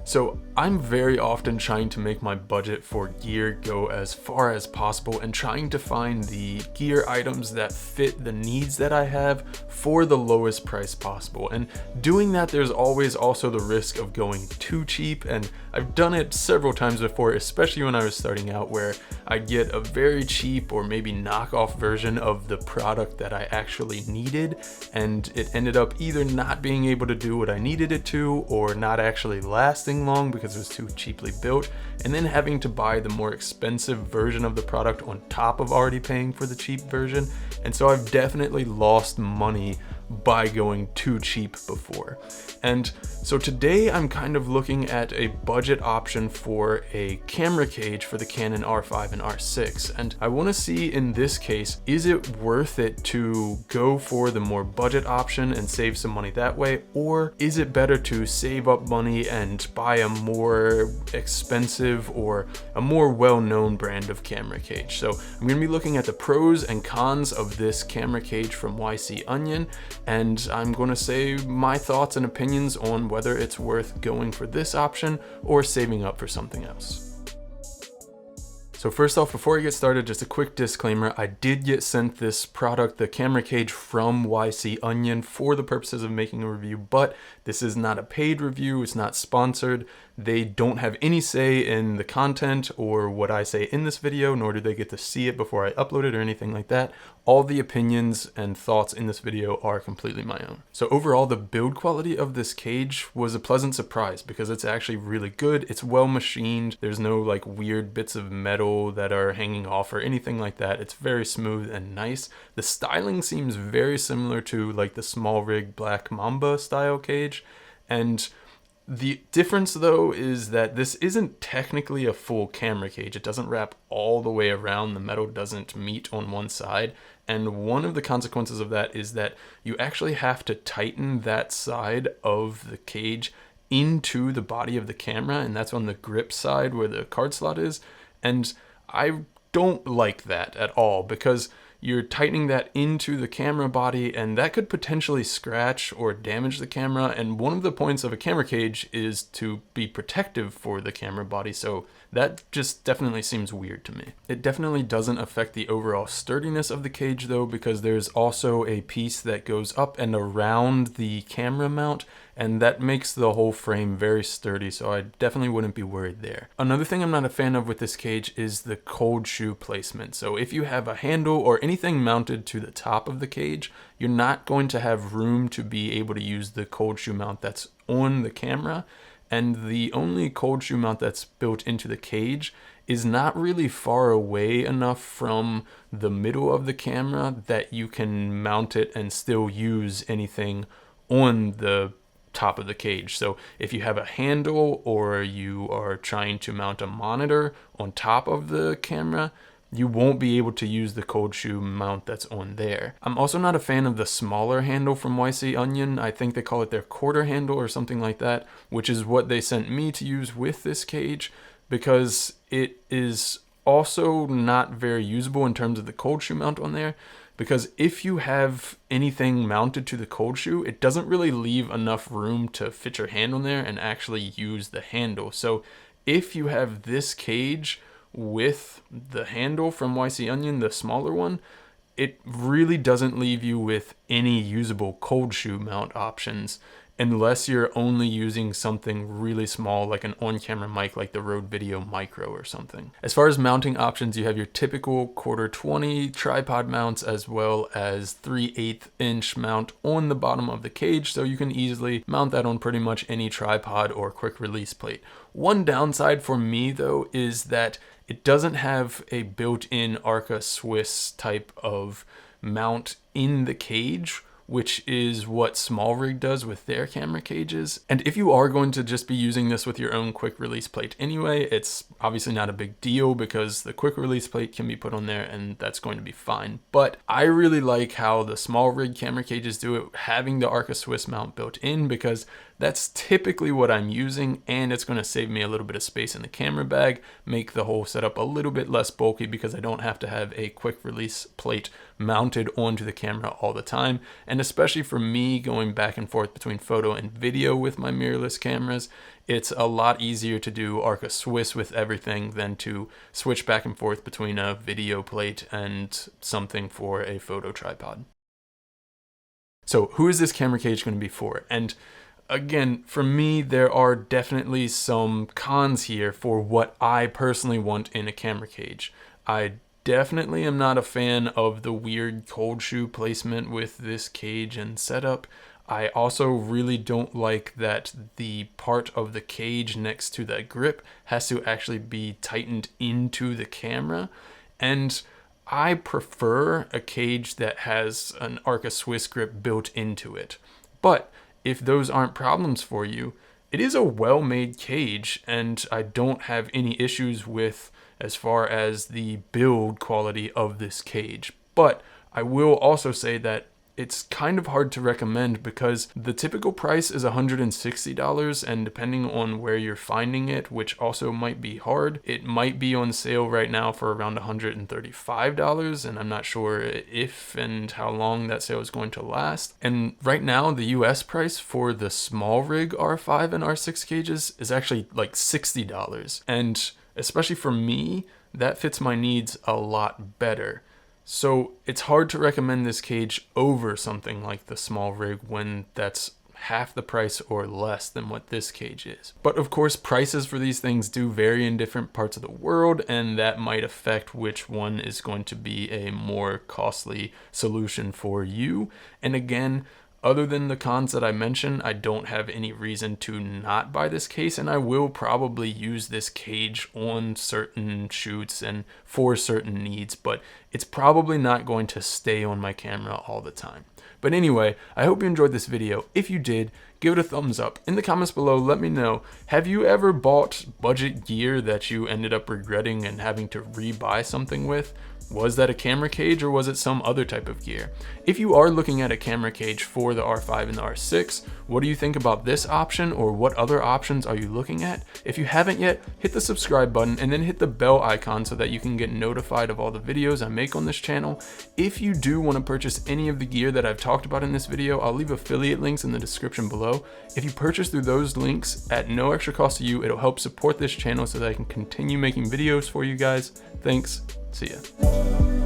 So I'm very often trying to make my budget for gear go as far as possible and trying to find the gear items that fit the needs that I have for the lowest price possible. And doing that, there's always also the risk of going too cheap, and I've done it several times before, especially when I was starting out, where I'd get a very cheap or maybe knockoff version of the product that I actually needed, and it ended up either not being able to do what I needed it to, or not actually lasting long because it was too cheaply built, and then having to buy the more expensive version of the product on top of already paying for the cheap version. And so I've definitely lost money by going too cheap before. And so today I'm kind of looking at a budget option for a camera cage for the Canon R5 and R6. And I want to see, in this case, is it worth it to go for the more budget option and save some money that way? Or is it better to save up money and buy a more expensive or a more well-known brand of camera cage? So I'm going to be looking at the pros and cons of this camera cage from YC Onion, and I'm going to say my thoughts and opinions on whether it's worth going for this option or saving up for something else. So first off, before I get started, just a quick disclaimer. I did get sent this product, the camera cage, from YC Onion for the purposes of making a review, but this is not a paid review, it's not sponsored. They don't have any say in the content or what I say in this video, nor do they get to see it before I upload it or anything like that. All the opinions and thoughts in this video are completely my own. So overall, the build quality of this cage was a pleasant surprise because it's actually really good. It's well machined. There's no like weird bits of metal that are hanging off or anything like that. It's very smooth and nice. The styling seems very similar to like the small rig Black Mamba style cage. And the difference though is that this isn't technically a full camera cage. It doesn't wrap all the way around. The metal doesn't meet on one side. And one of the consequences of that is that you actually have to tighten that side of the cage into the body of the camera, and that's on the grip side where the card slot is. And I don't like that at all because you're tightening that into the camera body, and that could potentially scratch or damage the camera. And one of the points of a camera cage is to be protective for the camera body, so that just definitely seems weird to me. It definitely doesn't affect the overall sturdiness of the cage though, because there's also a piece that goes up and around the camera mount, and that makes the whole frame very sturdy, so I definitely wouldn't be worried there. Another thing I'm not a fan of with this cage is the cold shoe placement. So if you have a handle or anything mounted to the top of the cage, you're not going to have room to be able to use the cold shoe mount that's on the camera. And the only cold shoe mount that's built into the cage is not really far away enough from the middle of the camera that you can mount it and still use anything on the top of the cage. So if you have a handle or you are trying to mount a monitor on top of the camera, you won't be able to use the cold shoe mount that's on there. I'm also not a fan of the smaller handle from YC Onion. I think they call it their quarter handle or something like that, which is what they sent me to use with this cage, because it is also not very usable in terms of the cold shoe mount on there. Because if you have anything mounted to the cold shoe, it doesn't really leave enough room to fit your hand on there and actually use the handle. So if you have this cage with the handle from YC Onion, the smaller one, it really doesn't leave you with any usable cold shoe mount options unless you're only using something really small like an on-camera mic like the Rode Video Micro or something. As far as mounting options, you have your typical 1/4-20 tripod mounts as well as 3/8 inch mount on the bottom of the cage, so you can easily mount that on pretty much any tripod or quick release plate. One downside for me though is that it doesn't have a built-in Arca Swiss type of mount in the cage, which is what Small Rig does with their camera cages. And if you are going to just be using this with your own quick release plate anyway, it's obviously not a big deal because the quick release plate can be put on there and that's going to be fine. But I really like how the Small Rig camera cages do it, having the Arca Swiss mount built in, because that's typically what I'm using, and it's going to save me a little bit of space in the camera bag, make the whole setup a little bit less bulky because I don't have to have a quick release plate mounted onto the camera all the time. And especially for me going back and forth between photo and video with my mirrorless cameras, it's a lot easier to do Arca Swiss with everything than to switch back and forth between a video plate and something for a photo tripod. So who is this camera cage going to be for? And again, for me, there are definitely some cons here for what I personally want in a camera cage. I definitely am not a fan of the weird cold shoe placement with this cage and setup. I also really don't like that the part of the cage next to that grip has to actually be tightened into the camera. And I prefer a cage that has an Arca Swiss grip built into it. But if those aren't problems for you, it is a well-made cage, and I don't have any issues with as far as the build quality of this cage. But I will also say that it's kind of hard to recommend because the typical price is $160, and depending on where you're finding it, which also might be hard, it might be on sale right now for around $135, and I'm not sure if and how long that sale is going to last. And right now, the US price for the small rig R5 and R6 cages is actually like $60, and especially for me, that fits my needs a lot better. So it's hard to recommend this cage over something like the small rig when that's half the price or less than what this cage is. But of course, prices for these things do vary in different parts of the world, and that might affect which one is going to be a more costly solution for you. And again, other than the cons that I mentioned, I don't have any reason to not buy this case, and I will probably use this cage on certain shoots and for certain needs, but it's probably not going to stay on my camera all the time. But anyway, I hope you enjoyed this video. If you did, give it a thumbs up. In the comments below, let me know, have you ever bought budget gear that you ended up regretting and having to rebuy something with? Was that a camera cage or was it some other type of gear? If you are looking at a camera cage for the R5 and the R6, what do you think about this option, or what other options are you looking at? If you haven't yet, hit the subscribe button and then hit the bell icon so that you can get notified of all the videos I make on this channel. If you do want to purchase any of the gear that I've talked about in this video, I'll leave affiliate links in the description below. If you purchase through those links at no extra cost to you, it'll help support this channel so that I can continue making videos for you guys. Thanks. See ya.